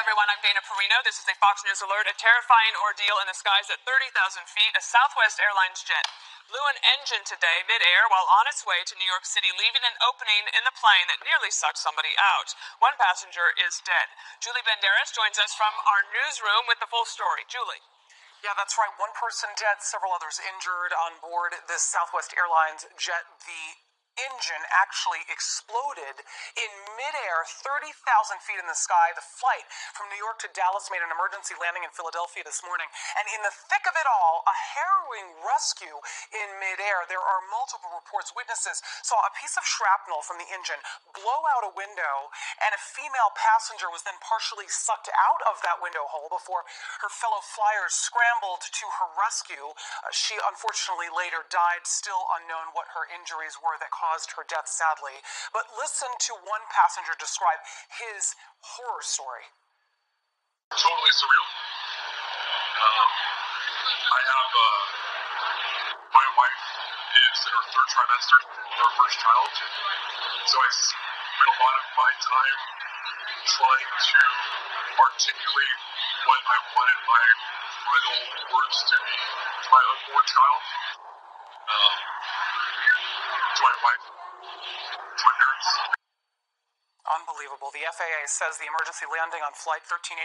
everyone. I'm Dana Perino. This is a Fox News alert. A terrifying ordeal in the skies at 30,000 feet. A Southwest Airlines jet blew an engine today mid-air while on its way to New York City, leaving an opening in the plane that nearly sucked somebody out. One passenger is dead. Julie Banderas joins us from our newsroom with the full story. Julie. Yeah, that's right. One person dead, several others injured on board this Southwest Airlines jet. The engine actually exploded in midair, 30,000 feet in the sky. The flight from New York to Dallas made an emergency landing in Philadelphia this morning. And in the thick of it all, a harrowing rescue in midair. There are multiple reports. Witnesses saw a piece of shrapnel from the engine blow out a window, and a female passenger was then partially sucked out of that window hole before her fellow flyers scrambled to her rescue. She unfortunately later died, still unknown what her injuries were that caused her death, sadly. But listen to one passenger describe his horror story. Totally surreal. I have my wife is in her third trimester, our first child. So I spent a lot of my time trying to articulate what I wanted my final words to be to my unborn child, to my wife, to my parents. Unbelievable. The FAA says the emergency landing on Flight 1380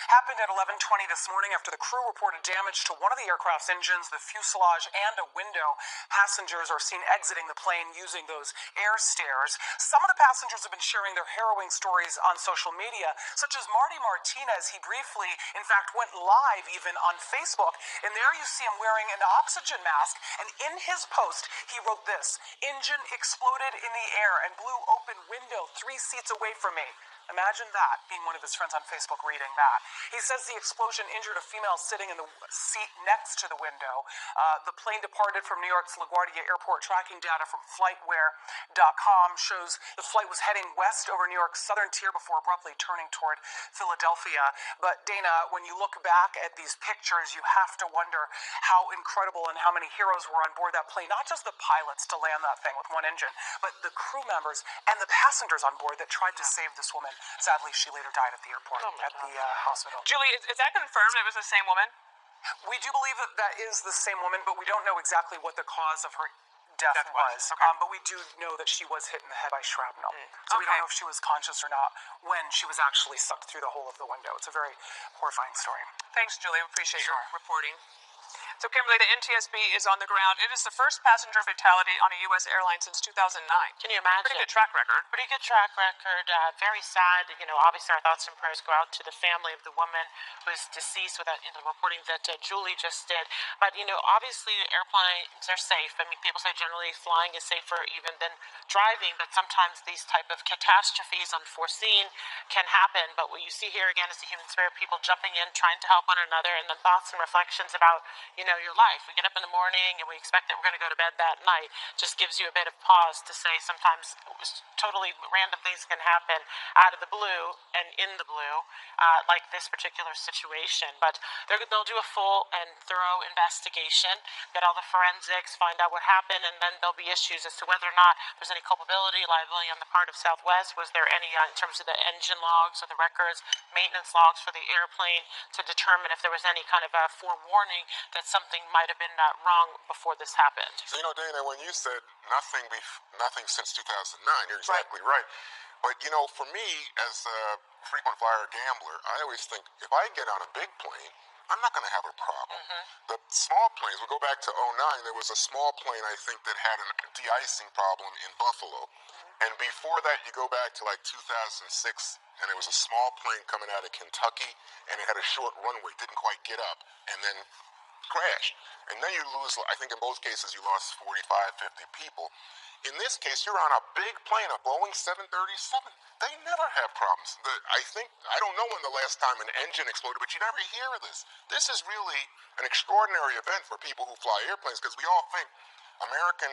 happened at 11:20 this morning after the crew reported damage to one of the aircraft's engines, the fuselage, and a window. Passengers are seen exiting the plane using those air stairs. Some of the passengers have been sharing their harrowing stories on social media, such as Marty Martinez. He briefly, in fact, went live even on Facebook. And there you see him wearing an oxygen mask. And in his post, he wrote this: "Engine exploded in the air and blew open window 3 seats away from me." Imagine that, being one of his friends on Facebook reading that. He says the explosion injured a female sitting in the seat next to the window. The plane departed from New York's LaGuardia Airport. Tracking data from FlightWare.com shows the flight was heading west over New York's southern tier before abruptly turning toward Philadelphia. But Dana, when you look back at these pictures, you have to wonder how incredible and how many heroes were on board that plane. Not just the pilots to land that thing with one engine, but the crew members and the passengers on board that tried to save this woman. Sadly, she later died at the airport, at the hospital. Julie, is that confirmed it was the same woman? We do believe that that is the same woman, but we don't know exactly what the cause of her death was. Okay. But we do know that she was hit in the head by shrapnel. So we don't know if she was conscious or not when she was actually sucked through the hole of the window. It's a very horrifying story. Thanks, Julie. We appreciate your reporting. So, Kimberly, the NTSB is on the ground. It is the first passenger fatality on a U.S. airline since 2009. Can you imagine? Pretty good track record. Pretty good track record. Very sad. You know, obviously our thoughts and prayers go out to the family of the woman who is deceased with that, reporting that Julie just did. But, obviously airplanes are safe. I mean, people say generally flying is safer even than driving, but sometimes these type of catastrophes, unforeseen, can happen. But what you see here again is the human spirit, people jumping in, trying to help one another, and then thoughts and reflections about, your life. We get up in the morning and we expect that we're going to go to bed that night. Just gives you a bit of pause to say sometimes totally random things can happen out of the blue and in the blue, like this particular situation. But they'll do a full and thorough investigation, get all the forensics, find out what happened, and then there'll be issues as to whether or not there's any culpability, liability on the part of Southwest. Was there any in terms of the engine logs or the records, maintenance logs for the airplane, to determine if there was any kind of a forewarning that something might have been wrong before this happened. So, Dana, when you said nothing since 2009, you're exactly right. But, for me, as a frequent flyer gambler, I always think if I get on a big plane, I'm not going to have a problem. The small planes, we'll go back to 2009, there was a small plane, I think, that had a de-icing problem in Buffalo. And before that, you go back to like 2006, and there was a small plane coming out of Kentucky, and it had a short runway, didn't quite get up, and then crashed. And then you lose, I think in both cases you lost 45, 50 people. In this case, you're on a big plane, a Boeing 737. They never have problems. I don't know when the last time an engine exploded, but you never hear of this. This is really an extraordinary event for people who fly airplanes, because we all think American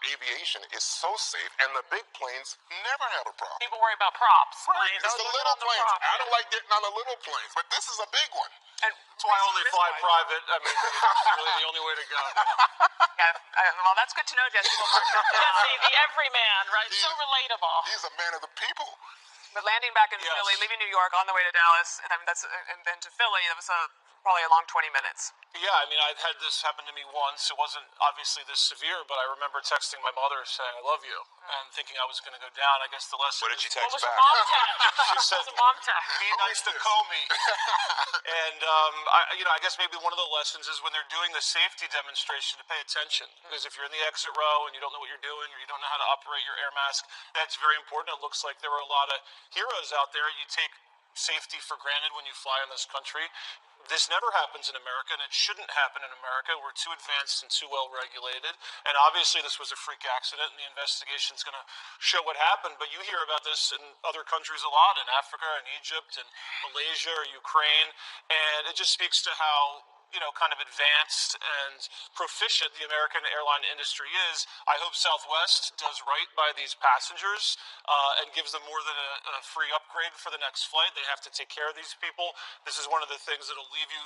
aviation is so safe, and the big planes never have a problem. People worry about props. Right, it's the little planes. I don't like getting on the little planes, but this is a big one. And that's why I only fly private. I mean, it's really the only way to go. Well, that's good to know, Jesse. Jesse, the everyman, right? So relatable. He's a man of the people. But landing back in Yes. Philly, leaving New York on the way to Dallas, and then to Philly, that was probably a long 20 minutes. Yeah, I mean, I've had this happen to me once. It wasn't obviously this severe, but I remember texting my mother saying, "I love you," and thinking I was going to go down. I guess the lesson. What did she is, text What was your back? mom text? She said, What was a mom text? "Be nice to Comey." And I guess maybe one of the lessons is when they're doing the safety demonstration to pay attention, because if you're in the exit row and you don't know what you're doing or you don't know how to operate your air mask, that's very important. It looks like there were a lot of heroes out there. You take safety for granted when you fly in this country. This never happens in America, and it shouldn't happen in America. We're too advanced and too well regulated. And obviously, this was a freak accident, and the investigation is going to show what happened. But you hear about this in other countries a lot, in Africa and Egypt and Malaysia or Ukraine. And it just speaks to how kind of advanced and proficient the American airline industry is. I hope Southwest does right by these passengers and gives them more than a free upgrade for the next flight. They have to take care of these people. This is one of the things that'll leave you,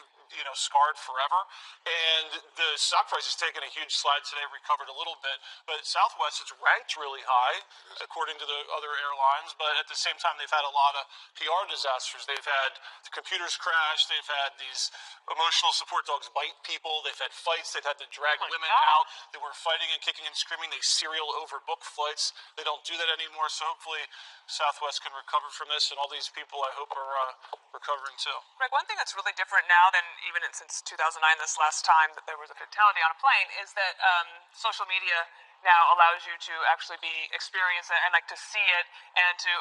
scarred forever. And the stock price has taken a huge slide today, recovered a little bit. But Southwest, it's ranked really high, according to the other airlines. But at the same time, they've had a lot of PR disasters. They've had the computers crash. They've had these emotional support dogs bite people. They've had fights. They've had to drag women out. They were fighting and kicking and screaming. They serial overbook flights. They don't do that anymore. So hopefully Southwest can recover from this, and all these people, I hope, are recovering too. Greg, one thing that's really different now than even since 2009, this last time that there was a fatality on a plane, is that social media now allows you to actually experience it and to see it, and to,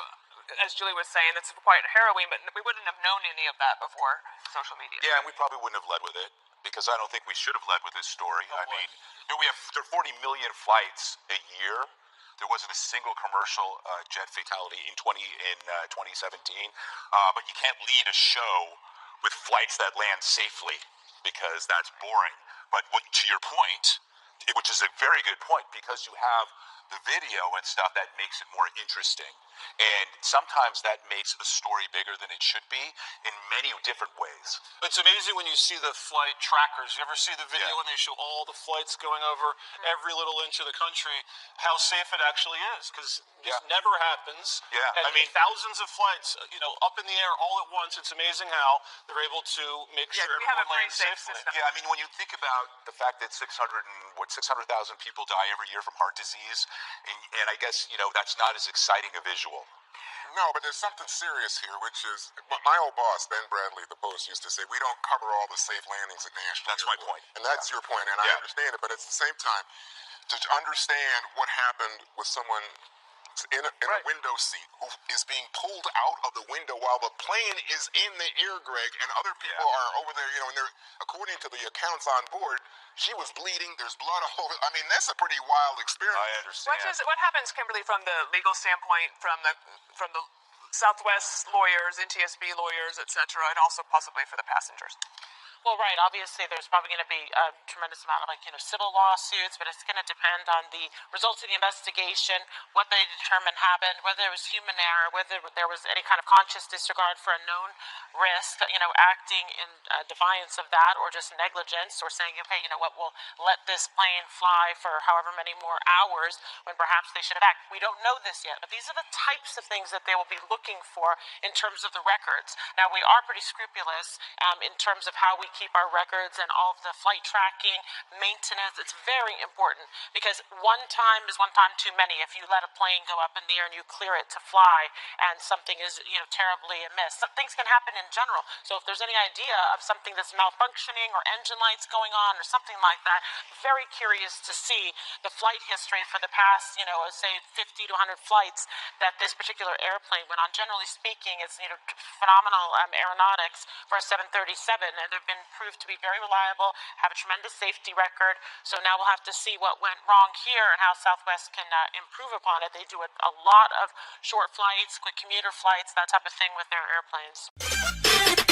as Julie was saying, that's quite harrowing, but we wouldn't have known any of that before social media. Yeah, and we probably wouldn't have led with it, because I don't think we should have led with this story. I mean, there are 40 million flights a year. There wasn't a single commercial jet fatality in 2017, but you can't lead a show with flights that land safely, because that's boring. But to your point, which is a very good point, because you have the video and stuff that makes it more interesting. And sometimes that makes a story bigger than it should be in many different ways. It's amazing when you see the flight trackers. You ever see the video when they show all the flights going over every little inch of the country, how safe it actually is? Because this never happens. Yeah, And I mean, thousands of flights, up in the air all at once. It's amazing how they're able to make sure we have a everyone pretty lands safe safely. system. yeah, I mean, when you think about the fact that 600,000 people die every year from heart disease, and I guess, that's not as exciting a visual. No, but there's something serious here, which is my old boss, Ben Bradley, at the Post, used to say, we don't cover all the safe landings at Nashville. That's my point. And that's your point, and I understand it, but at the same time, to understand what happened with someone in a window seat who is being pulled out of the window while the plane is in the air, Greg, and other people are over there, and they're, according to the accounts on board, she was bleeding, there's blood all over. I mean, that's a pretty wild experience. I understand. What happens, Kimberly, from the legal standpoint, from the Southwest lawyers, NTSB lawyers, et cetera, and also possibly for the passengers? Well, right. Obviously, there's probably going to be a tremendous amount of civil lawsuits, but it's going to depend on the results of the investigation, what they determine happened, whether there was human error, whether there was any kind of conscious disregard for a known risk, acting in defiance of that, or just negligence, or saying, okay, we'll let this plane fly for however many more hours when perhaps they should have acted. We don't know this yet, but these are the types of things that they will be looking for in terms of the records. Now, we are pretty scrupulous in terms of how we keep our records and all of the flight tracking, maintenance. It's very important, because one time is one time too many. If you let a plane go up in the air and you clear it to fly and something is terribly amiss, things can happen in general. So if there's any idea of something that's malfunctioning or engine lights going on or something like that, very curious to see the flight history for the past, say 50 to 100 flights that this particular airplane went on. Generally speaking, it's phenomenal aeronautics for a 737, and they've been proved to be very reliable, have a tremendous safety record. So now we'll have to see what went wrong here and how Southwest can improve upon it. They do a lot of short flights, quick commuter flights, that type of thing with their airplanes.